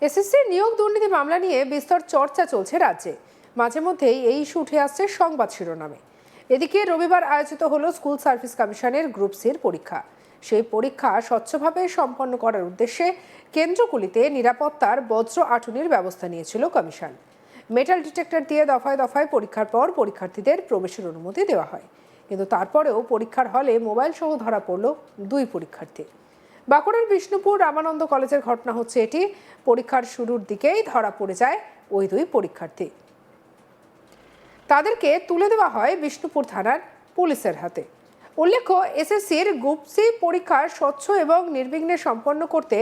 SSC নিয়োগ দুর্নীতি মামলা নিয়ে বিস্তর চর্চা চলছে রাজ্যে। মাঝে মধ্যেই এই ইস্যু উঠে আসছে সংবাদ শিরোনামে। এদিকে রবিবার আয়োজিত হলো স্কুল সার্ভিস কমিশনের গ্রুপ সির পরীক্ষা। সেই পরীক্ষা স্বচ্ছভাবে সম্পন্ন করার উদ্দেশ্যে কেন্দ্রগুলিতে নিরাপত্তার বজ্র আঁটুনির ব্যবস্থা নিয়েছিল কমিশন। মেটাল ডিটেক্টর দিয়ে দফায় দফায় পরীক্ষার পর পরীক্ষার্থীদের প্রবেশের অনুমতি দেওয়া হয়, কিন্তু তারপরেও পরীক্ষার হলে মোবাইল সহ ধরা পড়ল দুই পরীক্ষার্থী। বাঁকুড়ার বিষ্ণুপুর রামানন্দ কলেজের ঘটনা হচ্ছে এটি। পরীক্ষার শুরুর দিকেই ধরা পড়ে যায় ওই দুই পরীক্ষার্থী। তাদেরকে তুলে দেওয়া হয় বিষ্ণুপুর থানার পুলিশের হাতে। উল্লেখ্য, এসএসসির গ্রুপ সি পরীক্ষা স্বচ্ছ এবং নির্বিঘ্নে সম্পন্ন করতে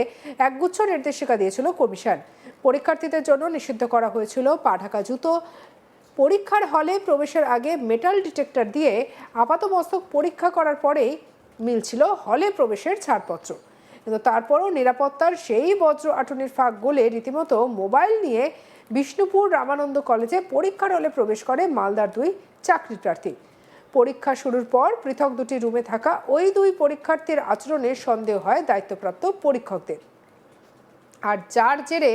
একগুচ্ছ নির্দেশিকা দিয়েছিল কমিশন। পরীক্ষার্থীদের জন্য নিষিদ্ধ করা হয়েছিল পা ঢাকা জুতো। পরীক্ষার হলে প্রবেশের আগে মেটাল ডিটেক্টর দিয়ে আপাতমস্তক পরীক্ষা করার পরেই মিলছিল হলে প্রবেশের ছাড়পত্র। কিন্তু তারপরও নিরাপত্তার সেই বজ্র আঁটুনির ফাঁক গলে রীতিমতো মোবাইল নিয়ে বিষ্ণুপুর রামানন্দ কলেজে পরীক্ষার হলে প্রবেশ করে মালদার দুই চাকরি প্রার্থী। পরীক্ষা শুরুর পর পৃথক দুটি রুমে থাকা ওই দুই পরীক্ষার্থীর আচরণে সন্দেহ হয় দায়িত্বপ্রাপ্ত পরীক্ষকদের। আর যার জেরে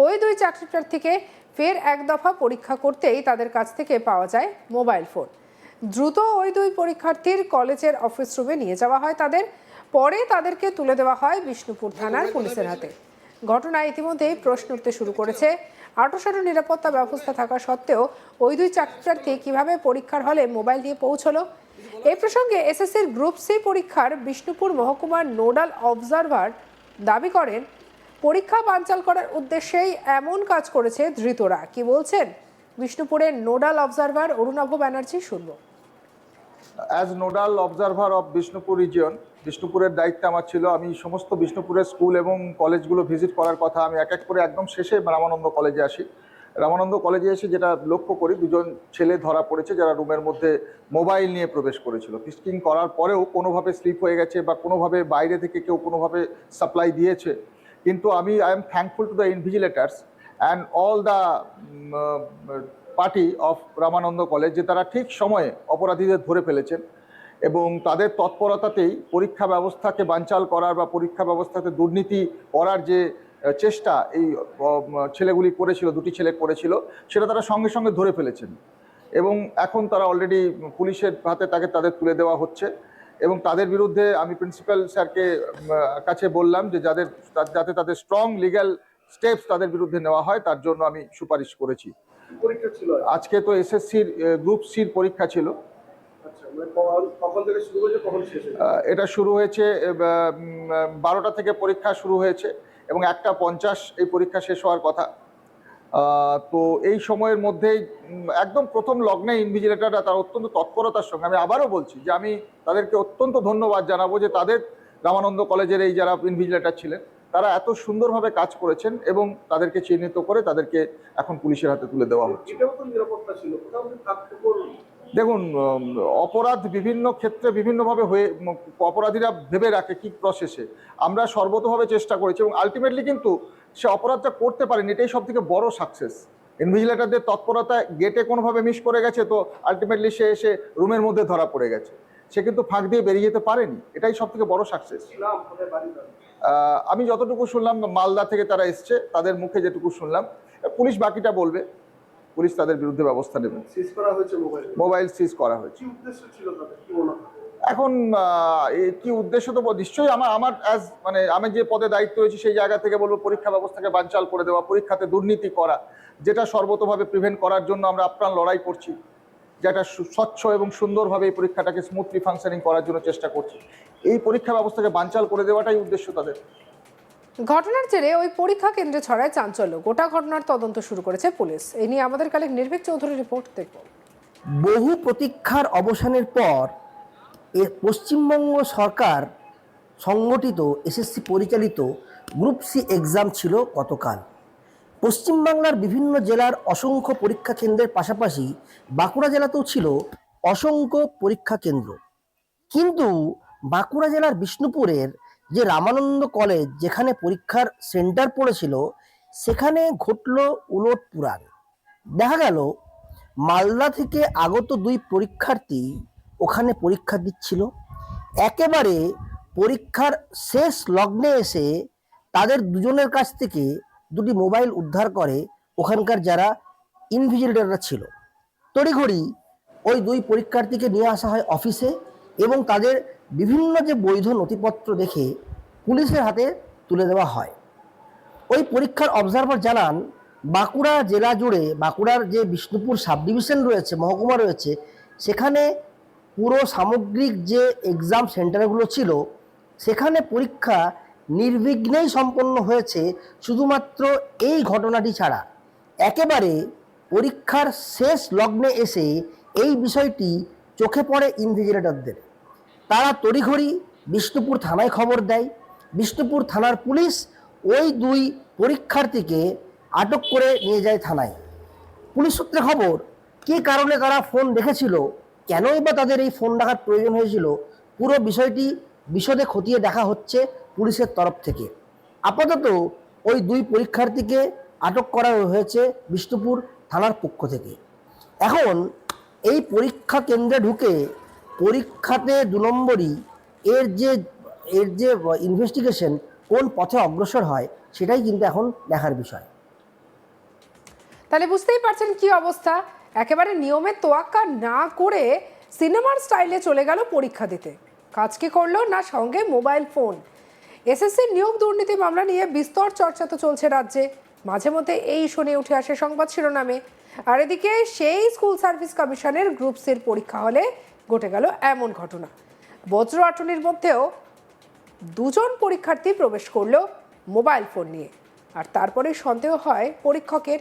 ওই দুই চাকরি প্রার্থীকে ফের এক দফা পরীক্ষা করতেই তাদের কাছ থেকে পাওয়া যায় মোবাইল ফোন। দ্রুত ওই দুই পরীক্ষার্থীর কলেজের অফিস রুমে নিয়ে যাওয়া হয় তাদের। পরে তাদেরকে তুলে দেওয়া হয় বিষ্ণুপুর থানার পুলিশের হাতে। ঘটনায় ইতিমধ্যেই প্রশ্ন উঠতে শুরু করেছে, আঁটোসাঁটো নিরাপত্তা ব্যবস্থা থাকা সত্ত্বেও ওই দুই চাকরিপ্রার্থী কিভাবে পরীক্ষার হলে মোবাইল নিয়ে পৌঁছলো। এই প্রসঙ্গে এসএসসির গ্রুপ সি পরীক্ষার বিষ্ণুপুর মহকুমার নোডাল অবজারভার দাবি করেন, পরীক্ষা বানচাল করার উদ্দেশ্যেই এমন কাজ করেছে ধৃতরা। কি বলছেন বিষ্ণুপুরের নোডাল অবজারভার অরুণাভ ব্যানার্জি, শুনবো। As nodal observer of Bishnupur region, বিষ্ণুপুরের দায়িত্ব আমার ছিল। আমি সমস্ত বিষ্ণুপুরের স্কুল এবং কলেজগুলো ভিজিট করার কথা। আমি এক এক করে একদম শেষে রামানন্দ কলেজে আসি। রামানন্দ কলেজে এসে যেটা লক্ষ্য করি, দুজন ছেলে ধরা পড়েছে যারা রুমের মধ্যে মোবাইল নিয়ে প্রবেশ করেছিল। ফিস্কিং করার পরেও কোনোভাবে স্লিপ হয়ে গেছে বা কোনোভাবে বাইরে থেকে কেউ কোনোভাবে সাপ্লাই দিয়েছে। কিন্তু I am thankful to the invigilators and all the party of Ramananda college যে তারা ঠিক সময়ে অপরাধীদের ধরে ফেলেছেন এবং তাদের তৎপরতাতেই পরীক্ষা ব্যবস্থাকে বানচাল করার বা পরীক্ষা ব্যবস্থাতে দুর্নীতি করার যে চেষ্টা এই ছেলেগুলি করেছিল, দুটি ছেলে করেছিল, সেটা তারা সঙ্গে সঙ্গে ধরে ফেলেছেন এবং এখন তারা অলরেডি পুলিশের হাতে তাদের তুলে দেওয়া হচ্ছে। এবং তাদের বিরুদ্ধে আমি প্রিন্সিপাল স্যারকে কাছে বললাম যে যাতে তাদের স্ট্রং লিগ্যাল স্টেপস তাদের বিরুদ্ধে নেওয়া হয়, তার জন্য আমি সুপারিশ করেছি। পরীক্ষা ছিল আজকে তো এসএসসির গ্রুপ সির পরীক্ষা ছিল। এটা শুরু হয়েছে 12টা থেকে পরীক্ষা শুরু হয়েছে এবং 1:50 এই পরীক্ষা শেষ হওয়ার কথা। তো এই সময়ের মধ্যেই একদম প্রথম লগ্নে ইনভিজিলেটররা তার অত্যন্ত তৎপরতার সঙ্গে, আমি আবারও বলছি যে আমি তাদেরকে অত্যন্ত ধন্যবাদ জানাবো যে তাদের রামানন্দ কলেজের এই যারা ইনভিজিলেটর ছিলেন তারা এত সুন্দরভাবে কাজ করেছেন এবং তাদেরকে চিহ্নিত করে তাদেরকে এখন পুলিশের হাতে তুলে দেওয়া হচ্ছে। দেখুন, অপরাধ বিভিন্ন ক্ষেত্রে বিভিন্নভাবে হয়ে অপরাধীরা ভেবে রাখে কি প্রসেসে। আমরা সর্বতভাবে চেষ্টা করেছি এবং আলটিমেটলি কিন্তু সে অপরাধটা করতে পারেনি, এটাই সব থেকে বড় সাকসেস। ইনভিজিলেটরদের তৎপরতা গেটে কোনোভাবে মিস করে গেছে, তো আলটিমেটলি সে এসে রুমের মধ্যে ধরা পড়ে গেছে, সে কিন্তু ফাঁক দিয়ে বেরিয়ে যেতে পারেনি, এটাই সব থেকে বড় সাকসেস। আমি যতটুকু শুনলাম মালদা থেকে তারা এসছে, তাদের মুখে যেটুকু শুনলাম, পুলিশ বাকিটা বলবে, পুলিশ তাদের বিরুদ্ধে ব্যবস্থা নেবে। মোবাইল সিজ করা হয়েছে। এখন কি উদ্দেশ্য তো নিশ্চয়ই আমার আমি যে পদে দায়িত্ব রয়েছে সেই জায়গা থেকে বলবো পরীক্ষা ব্যবস্থাকে বানচাল করে দেওয়া, পরীক্ষাতে দুর্নীতি করা, যেটা সর্বতভাবে প্রিভেন্ট করার জন্য আমরা আপ্রাণ লড়াই করছি, যেটা স্বচ্ছ এবং সুন্দরভাবে এই পরীক্ষাটাকে স্মুথলি ফাংশনিং করার জন্য চেষ্টা করছি। এই পরীক্ষা ব্যবস্থাকে বানচাল করে দেওয়াটাই উদ্দেশ্য তাদের। ঘটনার জেরে ওই পরীক্ষা কেন্দ্রে ছড়ায় চাঞ্চল্য। গোটা ঘটনার তদন্ত শুরু করেছে পুলিশ। এই নিয়ে আমাদের কালেক নির্ভীক চৌধুরী রিপোর্ট দেখব। বহু প্রতীক্ষার অবসানের পর পশ্চিমবঙ্গ সরকার সংগঠিত এসএসসি পরিচালিত গ্রুপ সি এক্সাম ছিল গতকাল। পশ্চিমবাংলার বিভিন্ন জেলার অসংখ্য পরীক্ষা কেন্দ্রের পাশাপাশি বাঁকুড়া জেলাতেও ছিল অসংখ্য পরীক্ষা কেন্দ্র। কিন্তু বাঁকুড়া জেলার বিষ্ণুপুরের যে রামানন্দ কলেজ, যেখানে পরীক্ষার সেন্টার পড়েছিল, সেখানে ঘটল উলটপুরাণ। দেখা গেল মালদা থেকে আগত দুই পরীক্ষার্থী ওখানে পরীক্ষা দিচ্ছিল। একেবারে পরীক্ষার শেষ লগ্নে এসে তাদের দুজনের কাছ থেকে দুটি মোবাইল উদ্ধার করে ওখানকার যারা ইনভিজিলেটররা ছিল। তড়িঘড়ি ওই দুই পরীক্ষার্থীকে নিয়ে আসা হয় অফিসে এবং তাদের বিভিন্ন যে বৈধ নথিপত্র দেখে পুলিশের হাতে তুলে দেওয়া হয়। ওই পরীক্ষার অবজারভার জানান, বাঁকুড়া জেলা জুড়ে বাঁকুড়ার যে বিষ্ণুপুর সাব ডিভিশন রয়েছে, মহকুমা রয়েছে, সেখানে পুরো সামগ্রিক যে এক্সাম সেন্টারগুলো ছিল সেখানে পরীক্ষা নির্বিঘ্নেই সম্পন্ন হয়েছে, শুধুমাত্র এই ঘটনাটি ছাড়া। একেবারে পরীক্ষার শেষ লগ্নে এসে এই বিষয়টি চোখে পড়ে ইনভিজিলেটরদের। তারা তড়িঘড়ি বিষ্ণুপুর থানায় খবর দেয়। বিষ্ণুপুর থানার পুলিশ ওই দুই পরীক্ষার্থীকে আটক করে নিয়ে যায় থানায়। পুলিশ সূত্রে খবর, কী কারণে তারা ফোন দেখেছিল, কেনই বা তাদের এই ফোন রাখার প্রয়োজন হয়েছিল, পুরো বিষয়টি বিশদে খতিয়ে দেখা হচ্ছে পুলিশের তরফ থেকে। আপাতত ওই দুই পরীক্ষার্থীকে আটক করা হয়েছে বিষ্ণুপুর থানার পক্ষ থেকে। এখন এই পরীক্ষা কেন্দ্রে ঢুকে পরীক্ষাতে 2 নম্বরই এর যে ইনভেস্টিগেশন কোন পথে অগ্রসর হয় সেটাই কিন্তু এখন দেখার বিষয়। তাহলে বুঝতেই পারছেন কি অবস্থা, একেবারে নিয়মের তোয়াক্কা না করে সিনেমার স্টাইলে চলে গেল পরীক্ষা দিতে। কাজ কি করলো না, সঙ্গে মোবাইল ফোন। এসএসসির নিয়োগ দুর্নীতি মামলা নিয়ে বিস্তর চর্চা তো চলছে রাজ্যে, মাঝে মধ্যে এই শুনে উঠে আসে সংবাদ শিরোনামে। আর এদিকে সেই স্কুল সার্ভিস কমিশনের গ্রুপ সির পরীক্ষা হলে ঘটে গেল এমন ঘটনা। বজ্র আটনির মধ্যেও 2 জন পরীক্ষার্থী প্রবেশ করলো মোবাইল ফোন নিয়ে, আর তারপরে সন্দেহ হয় পরীক্ষকের।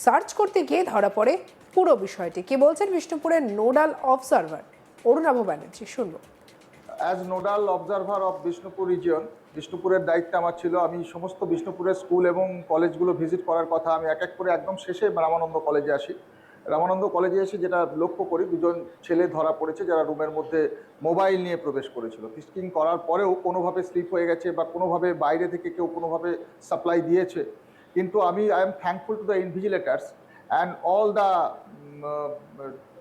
সার্চ করতে গিয়ে ধরা পড়ে পুরো বিষয়টি। কি বলছেন বিষ্ণুপুরের নোডাল অবজারভার অরুণাভ ব্যানার্জি, শুনবো। As nodal observer of Bishnupur region, বিষ্ণুপুরের দায়িত্ব আমার ছিল। আমি সমস্ত বিষ্ণুপুরের স্কুল এবং কলেজগুলো ভিজিট করার কথা। আমি এক এক করে একদম শেষে রামানন্দ কলেজে আসি। রামানন্দ কলেজে এসে যেটা লক্ষ্য করি, 2 জন ছেলে ধরা পড়েছে যারা রুমের মধ্যে মোবাইল নিয়ে প্রবেশ করেছিল। ফিস্কিং করার পরেও কোনোভাবে স্লিপ হয়ে গেছে বা কোনোভাবে বাইরে থেকে কেউ কোনোভাবে সাপ্লাই দিয়েছে। কিন্তু I am thankful to the invigilators and all the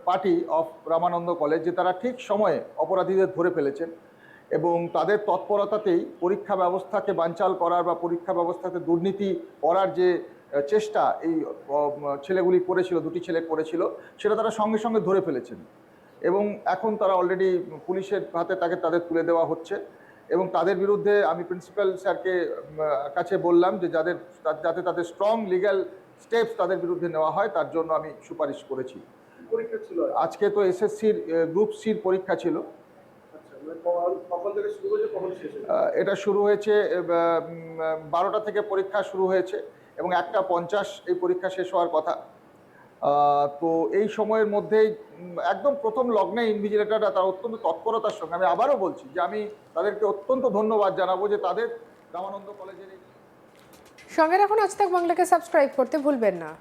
party of Ramananda college যে তারা ঠিক সময়ে অপরাধীদের ধরে ফেলেছেন এবং তাদের তৎপরতাতেই পরীক্ষা ব্যবস্থাকে বানচাল করার বা পরীক্ষা ব্যবস্থাতে দুর্নীতি করার যে চেষ্টা এই ছেলেগুলি করেছিল, 2টি ছেলে করেছিল, সেটা তারা সঙ্গে সঙ্গে ধরে ফেলেছেন এবং এখন তারা অলরেডি পুলিশের হাতে তাদের তুলে দেওয়া হচ্ছে। এবং তাদের বিরুদ্ধে আমি প্রিন্সিপাল স্যারকে কাছে বললাম যে যাতে তাদের স্ট্রং লিগ্যাল স্টেপস তাদের বিরুদ্ধে নেওয়া হয়, তার জন্য আমি সুপারিশ করেছি। পরীক্ষা ছিল আজকে তো এসএসসির গ্রুপ সির পরীক্ষা ছিল। কখন থেকে শুরু হয়েছে, কখন শেষ হয়েছে? এটা শুরু হয়েছে 12টা থেকে পরীক্ষা শুরু হয়েছে এবং 1:50 এই পরীক্ষা শেষ হওয়ার কথা। তো এই সময়ের মধ্যেই একদম প্রথম লগ্নে ইনভিজিলেটররা তারা অত্যন্ত তৎপরতার সঙ্গে, আমি আবারও বলছি যে আমি তাদেরকে অত্যন্ত ধন্যবাদ জানাবো যে তাদের রামানন্দ কলেজের সঙ্গে রাখুন আজ তাক বাংলাকে সাবস্ক্রাইব করতে ভুলবেন না।